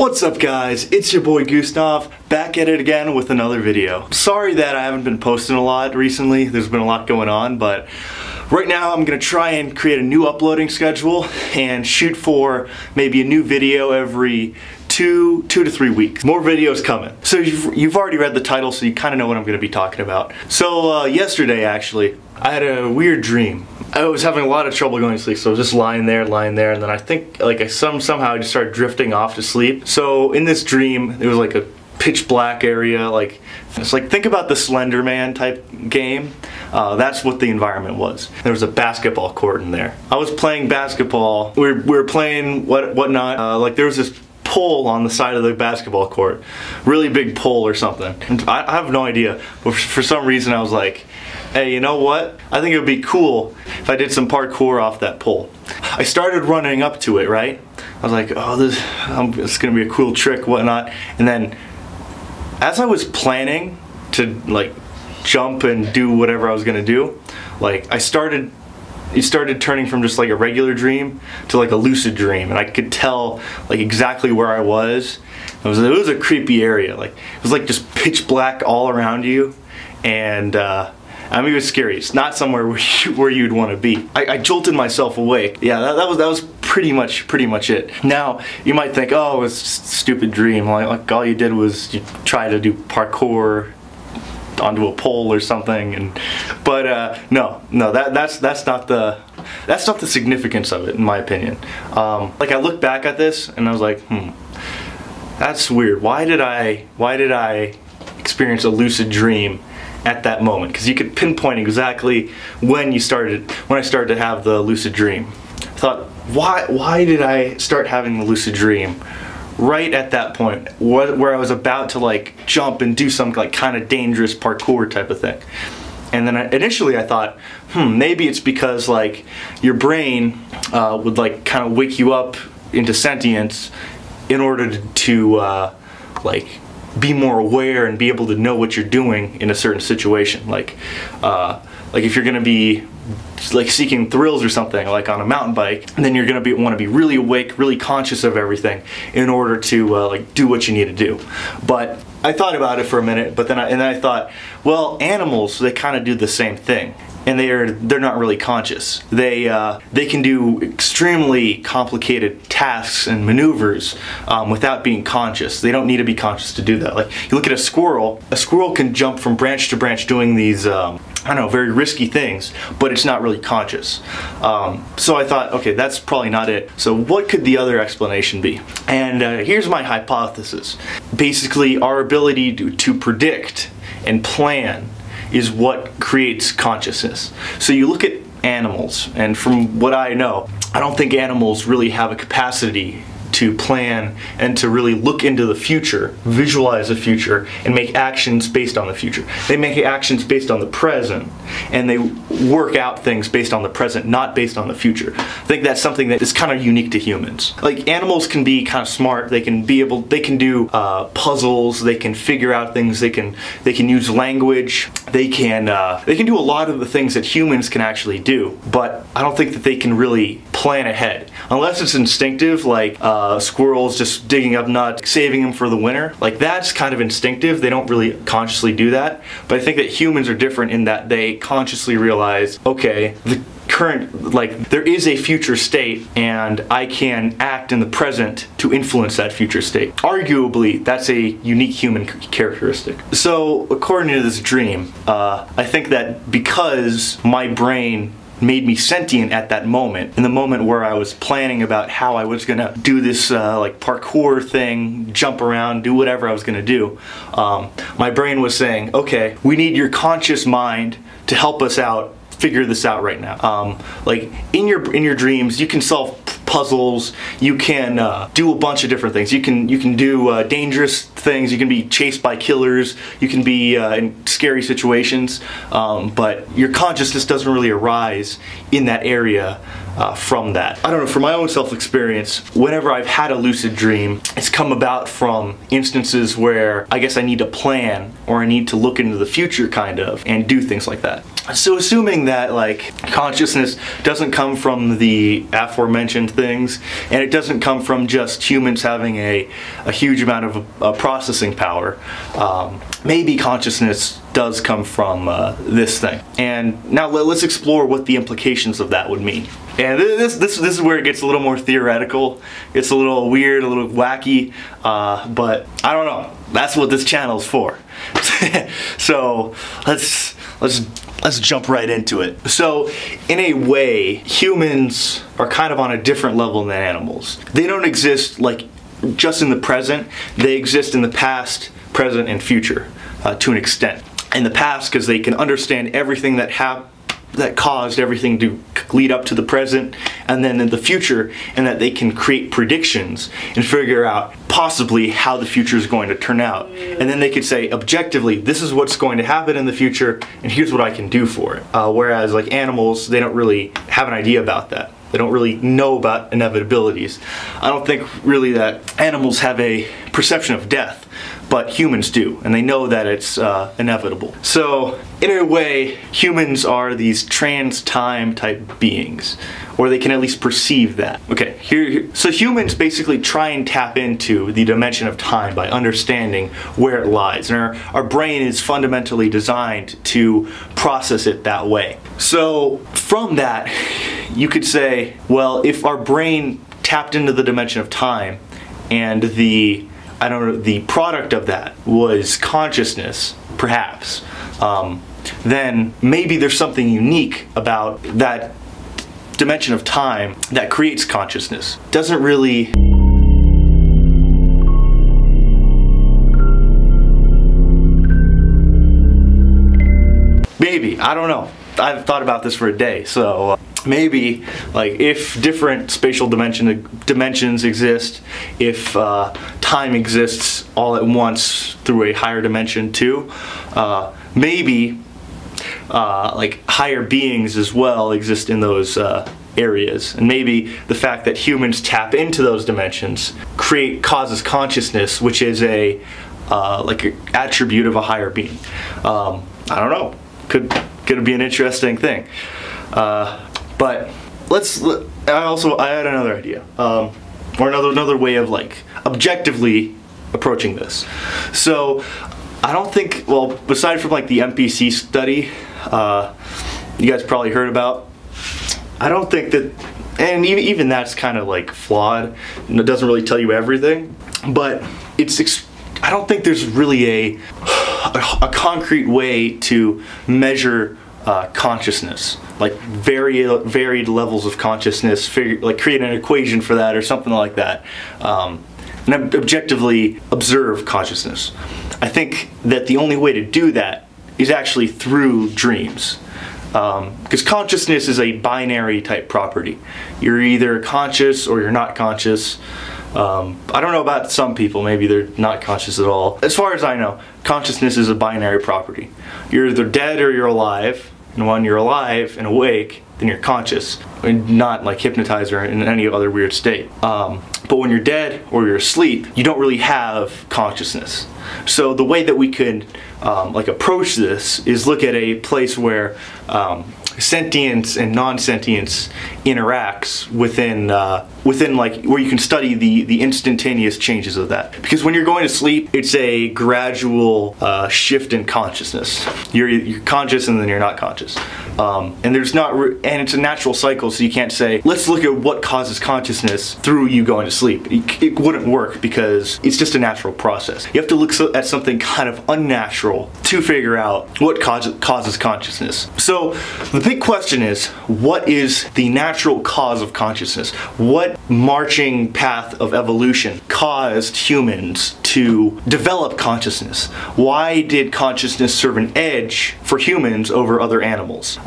What's up guys, it's your boy Gustav, back at it again with another video. Sorry that I haven't been posting a lot recently, there's been a lot going on, but right now I'm gonna try and create a new uploading schedule and shoot for maybe a new video every two to 3 weeks. More videos coming. So you've already read the title, so you kind of know what I'm gonna be talking about. So yesterday actually, I had a weird dream. I was having a lot of trouble going to sleep, so I was just lying there, and then I think like somehow I just started drifting off to sleep. So in this dream, it was like a pitch black area, like it's like, think about the Slender Man type game. That's what the environment was. There was a basketball court in there. I was playing basketball. We were playing whatnot. Like there was this pole on the side of the basketball court, really big pole or something. And I have no idea, but for some reason I was like, hey, you know what? I think it would be cool if I did some parkour off that pole. I started running up to it, right? I was like, oh, this is gonna be a cool trick, whatnot. And then, as I was planning to like jump and do whatever I was gonna do, like it started turning from just like a regular dream to like a lucid dream, and I could tell like exactly where I was. It was a creepy area. Like it was like just pitch black all around you, and I mean, it was scary. It's not somewhere where you'd want to be. I jolted myself awake. Yeah, that was pretty much it. Now you might think, oh, it was just a stupid dream. Like all you did was you try to do parkour onto a pole or something, but no, that's not the significance of it, in my opinion. Like I look back at this and I was like, that's weird. Why did I experience a lucid dream at that moment? Because you could pinpoint exactly when I started to have the lucid dream. I thought, why did I start having the lucid dream right at that point where I was about to like jump and do some like kind of dangerous parkour type of thing? And then initially I thought, maybe it's because like your brain would like kind of wake you up into sentience in order to like be more aware and be able to know what you're doing in a certain situation. Like if you're gonna be like seeking thrills or something, like on a mountain bike, then you're gonna want to be really awake, really conscious of everything in order to like do what you need to do. But I thought about it for a minute, but then I thought, well, animals, they kind of do the same thing. And they're not really conscious. They can do extremely complicated tasks and maneuvers without being conscious. They don't need to be conscious to do that. Like you look at a squirrel can jump from branch to branch doing these I don't know, very risky things, but it's not really conscious. So I thought, okay, that's probably not it. So what could the other explanation be? And here's my hypothesis. Basically, our ability to predict and plan is what creates consciousness. So you look at animals, and from what I know, I don't think animals really have a capacity to plan and to really look into the future, visualize the future, and make actions based on the future. They make actions based on the present, and they work out things based on the present, not based on the future. I think that's something that is kind of unique to humans. Like animals can be kind of smart, they can do puzzles, they can figure out things, they can use language, they can do a lot of the things that humans can actually do, but I don't think that they can really plan ahead. Unless it's instinctive, like squirrels just digging up nuts, saving them for the winter. Like that's kind of instinctive. They don't really consciously do that. But I think that humans are different in that they consciously realize, okay, the current, like there is a future state and I can act in the present to influence that future state. Arguably, that's a unique human characteristic. So according to this dream, I think that because my brain made me sentient at that moment, in the moment where I was planning about how I was gonna do this like parkour thing, jump around, do whatever I was gonna do, my brain was saying, okay, we need your conscious mind to help us out, figure this out right now. Like in your dreams, you can solve puzzles, you can do a bunch of different things. You can do dangerous things, you can be chased by killers, you can be in scary situations, but your consciousness doesn't really arise in that area from that. I don't know, for my own self-experience, whenever I've had a lucid dream, it's come about from instances where I guess I need to plan or I need to look into the future kind of and do things like that. So assuming that like consciousness doesn't come from the aforementioned things, and it doesn't come from just humans having a huge amount of processing power, maybe consciousness does come from this thing. And now let's explore what the implications of that would mean. And this is where it gets a little more theoretical. It's a little weird, a little wacky, but I don't know. That's what this channel is for. So let's jump right into it. So in a way, humans are kind of on a different level than animals. They don't exist like just in the present. They exist in the past, present, and future to an extent. In the past, because they can understand everything that caused everything to lead up to the present, and then in the future, and that they can create predictions and figure out possibly how the future is going to turn out. And then they could say objectively, this is what's going to happen in the future, and here's what I can do for it. Whereas like animals, they don't really have an idea about that. They don't really know about inevitabilities. I don't think really that animals have a perception of death, but humans do, and they know that it's inevitable. So in a way, humans are these trans-time type beings, or they can at least perceive that. Okay, so humans basically try and tap into the dimension of time by understanding where it lies, and our brain is fundamentally designed to process it that way. So from that, you could say, well, if our brain tapped into the dimension of time, and the product of that was consciousness, perhaps, then maybe there's something unique about that dimension of time that creates consciousness. Doesn't really... Maybe, I don't know. I've thought about this for a day, so maybe like if different spatial dimensions exist, if time exists all at once through a higher dimension too, maybe like higher beings as well exist in those areas, and maybe the fact that humans tap into those dimensions causes consciousness, which is a like an attribute of a higher being. I don't know. Could be an interesting thing. But I had another idea, or another way of like objectively approaching this. So I don't think, well, aside from like the MPC study you guys probably heard about, I don't think that, and even that's kind of like flawed, and it doesn't really tell you everything, but I don't think there's really a concrete way to measure consciousness, like varied levels of consciousness, like create an equation for that or something like that, and objectively observe consciousness. I think that the only way to do that is actually through dreams, because consciousness is a binary type property. You're either conscious or you're not conscious. I don't know about some people, maybe they're not conscious at all. As far as I know, consciousness is a binary property. You're either dead or you're alive, and when you're alive and awake, then you're conscious, and not like hypnotized or in any other weird state. But when you're dead or you're asleep, you don't really have consciousness. So the way that we could like approach this is look at a place where sentience and non-sentience interacts within like where you can study the instantaneous changes of that. Because when you're going to sleep, it's a gradual shift in consciousness. You're conscious and then you're not conscious, and there's not and it's a natural cycle. So you can't say, let's look at what causes consciousness through you going to sleep. It wouldn't work, because it's just a natural process. You have to look at something kind of unnatural to figure out what causes consciousness. So the big question is, what is the natural cause of consciousness? What marching path of evolution caused humans to develop consciousness? Why did consciousness serve an edge for humans over other animals?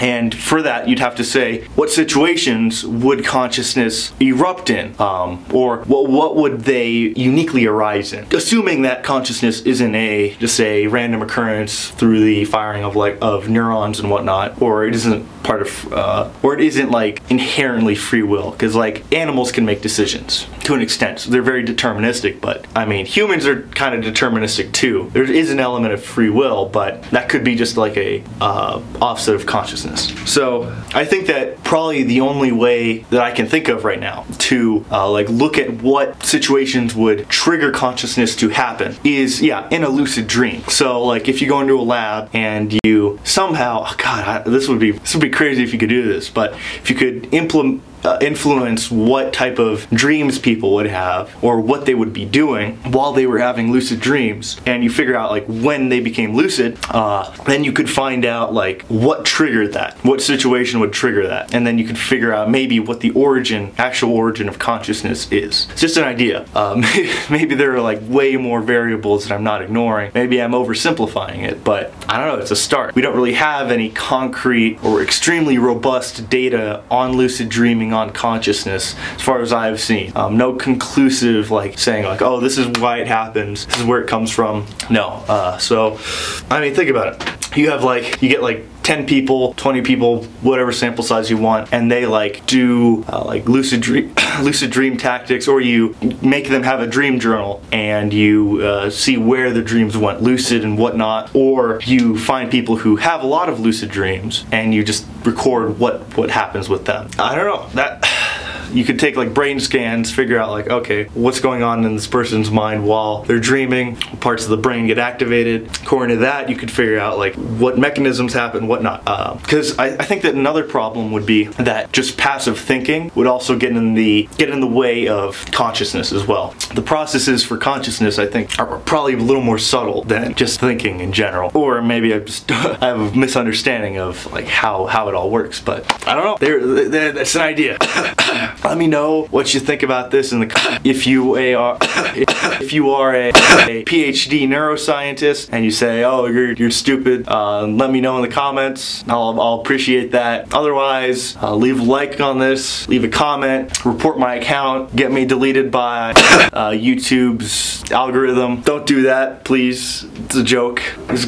And for that, you'd have to say, what situations would consciousness erupt in? Or what would they uniquely arise in? Assuming that consciousness isn't just a random occurrence through the firing of neurons and whatnot, or it isn't part of, or it isn't like inherently free will, because like animals can make decisions to an extent. So they're very deterministic, but I mean humans are kind of deterministic too. There is an element of free will, but that could be just like a offset of consciousness. So I think that probably the only way that I can think of right now to like look at what situations would trigger consciousness to happen is, yeah, in a lucid dream. So like if you go into a lab and you somehow, oh God, this would be crazy if you could do this, but if you could influence what type of dreams people would have or what they would be doing while they were having lucid dreams, and you figure out like when they became lucid, then you could find out like what triggered that, what situation would trigger that, and then you could figure out maybe what the actual origin of consciousness is. It's just an idea. Maybe there are like way more variables that I'm not ignoring. Maybe I'm oversimplifying it, but I don't know, it's a start. We don't really have any concrete or extremely robust data on lucid dreaming, on consciousness, as far as I've seen. No conclusive like saying like, oh, this is why it happens, this is where it comes from. No. So I mean, think about it. You get like 10 people, 20 people, whatever sample size you want, and they like do like lucid dream tactics, or you make them have a dream journal and you see where the dreams went lucid and whatnot, or you find people who have a lot of lucid dreams and you just record what happens with them. I don't know, that you could take like brain scans, figure out like, okay, what's going on in this person's mind while they're dreaming, parts of the brain get activated. According to that, you could figure out like what mechanisms happen, whatnot. Because I think that another problem would be that just passive thinking would also get in the way of consciousness as well. The processes for consciousness, I think, are probably a little more subtle than just thinking in general. Or maybe I have a misunderstanding of like how it all works, but I don't know. That's an idea. Let me know what you think about this in the comments. If you are a PhD neuroscientist and you say, oh, you're stupid, let me know in the comments. I'll appreciate that. Otherwise, leave a like on this, leave a comment, report my account, get me deleted by YouTube's algorithm. Don't do that, please. It's a joke. There's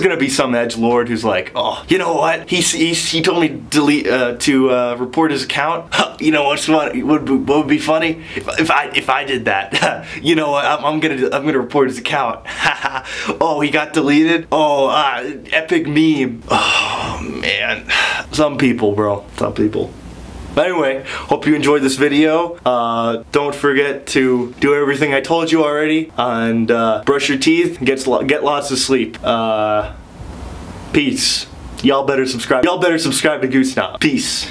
gonna be some edgelord who's like, oh, you know what? He told me to report his account. You know what's funny? What would be funny if I did that? You know what? I'm gonna report his account. Oh, he got deleted. Oh, epic meme. Oh man, some people, bro. Some people. But anyway, hope you enjoyed this video. Don't forget to do everything I told you already, and brush your teeth, get lots of sleep. Peace. Y'all better subscribe. Y'all better subscribe to Goose now. Peace.